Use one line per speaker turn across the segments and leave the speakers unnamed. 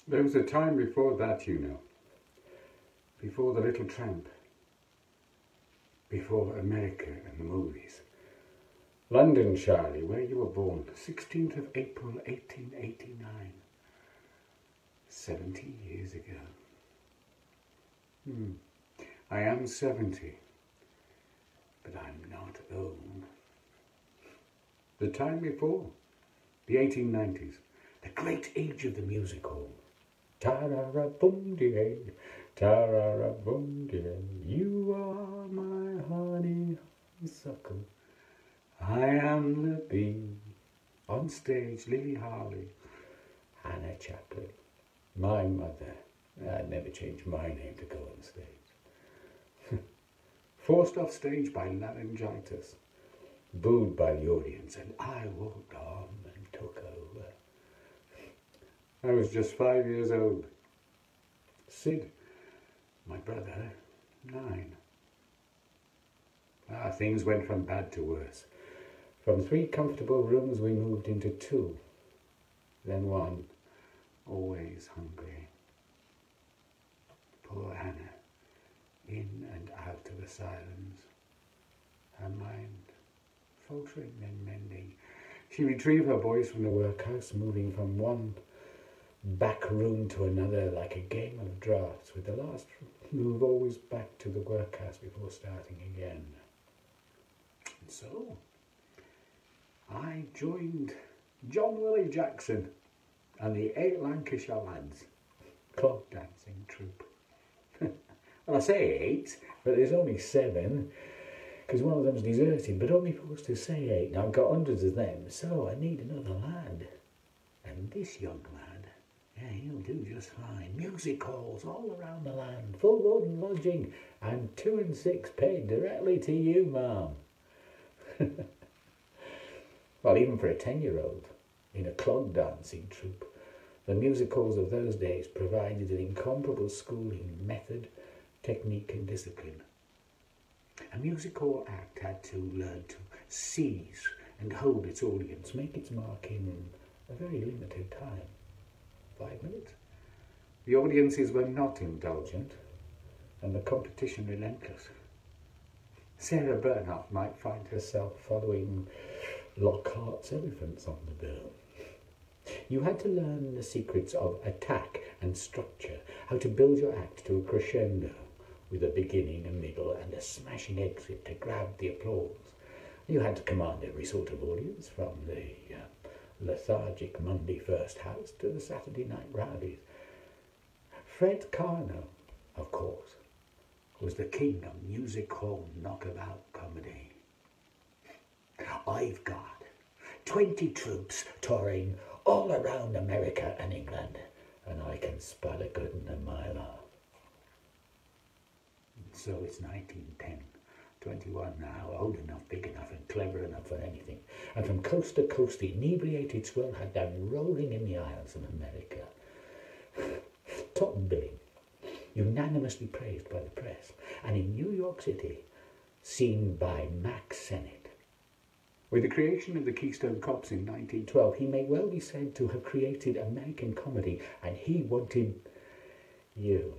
There was a time before that, you know. Before The Little Tramp. Before America and the movies. London, Charlie, where you were born. 16th of April, 1889. 70 years ago. I am 70. But I'm not old. The time before. The 1890s. The great age of the music hall. Ta-ra-ra-boom-dee, ta-ra-ra-boom-dee, you are my honeysuckle. I am the bee. On stage, Lily Harley, Hannah Chaplin. My mother. I'd never change my name to go on stage. Forced off stage by laryngitis. Booed by the audience, and I walked on and took over. I was just 5 years old. Sid, my brother, 9. Things went from bad to worse. From 3 comfortable rooms we moved into 2. Then 1, always hungry. Poor Hannah, in and out of asylums. Her mind faltering then mending. She retrieved her boys from the workhouse, moving from one back room to another like a game of draughts, with the last move always back to the workhouse before starting again. And so, I joined John Willie Jackson and the 8 Lancashire lads, clog dancing troupe. Well, I say 8, but there's only 7, because one of them's deserted, but only supposed to say 8. Now I've got hundreds of them, so I need another lad. And this young lad, yeah, he'll do just fine. Music halls all around the land, full board and lodging, and 2 and 6 paid directly to you, ma'am. Well, even for a 10-year-old in a clog dancing troupe, the music halls of those days provided an incomparable schooling in method, technique and discipline. A music hall act had to learn to seize and hold its audience, make its mark in a very limited time. 5 minutes. The audiences were not indulgent, and the competition relentless. Sarah Bernhardt might find herself following Lockhart's elephants on the bill. You had to learn the secrets of attack and structure, how to build your act to a crescendo, with a beginning, a middle, and a smashing exit to grab the applause. You had to command every sort of audience, from the lethargic Monday first house to the Saturday night rowdies. Fred Carno, of course, was the king of music hall knockabout comedy. I've got 20 troops touring all around America and England, and I can spot a good one a mile off. So it's 1910, 21 now, old enough, big enough and clever enough for anything. And from coast to coast the inebriated swell had them rolling in the aisles of America. Top billing, unanimously praised by the press, and in New York City, seen by Mack Sennett. With the creation of the Keystone Cops in 1912, he may well be said to have created American comedy, and he wanted you.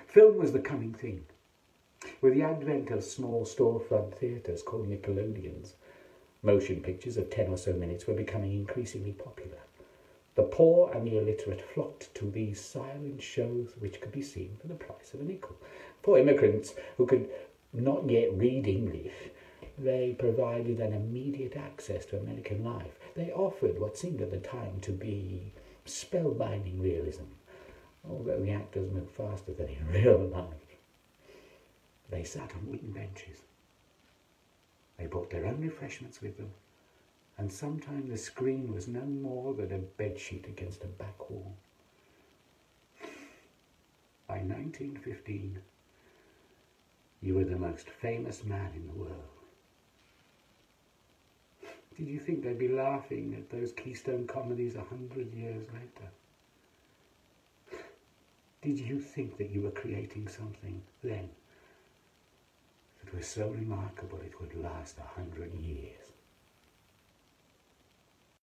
Film was the coming thing. With the advent of small storefront theatres called Nickelodeons, motion pictures of 10 or so minutes were becoming increasingly popular. The poor and the illiterate flocked to these silent shows which could be seen for the price of a nickel. For immigrants who could not yet read English, they provided an immediate access to American life. They offered what seemed at the time to be spellbinding realism, although the actors moved faster than in real life. They sat on wooden benches. They brought their own refreshments with them, and sometimes the screen was no more than a bedsheet against a back wall. By 1915, you were the most famous man in the world. Did you think they'd be laughing at those Keystone comedies 100 years later? Did you think that you were creating something then that was so remarkable it would last 100 years?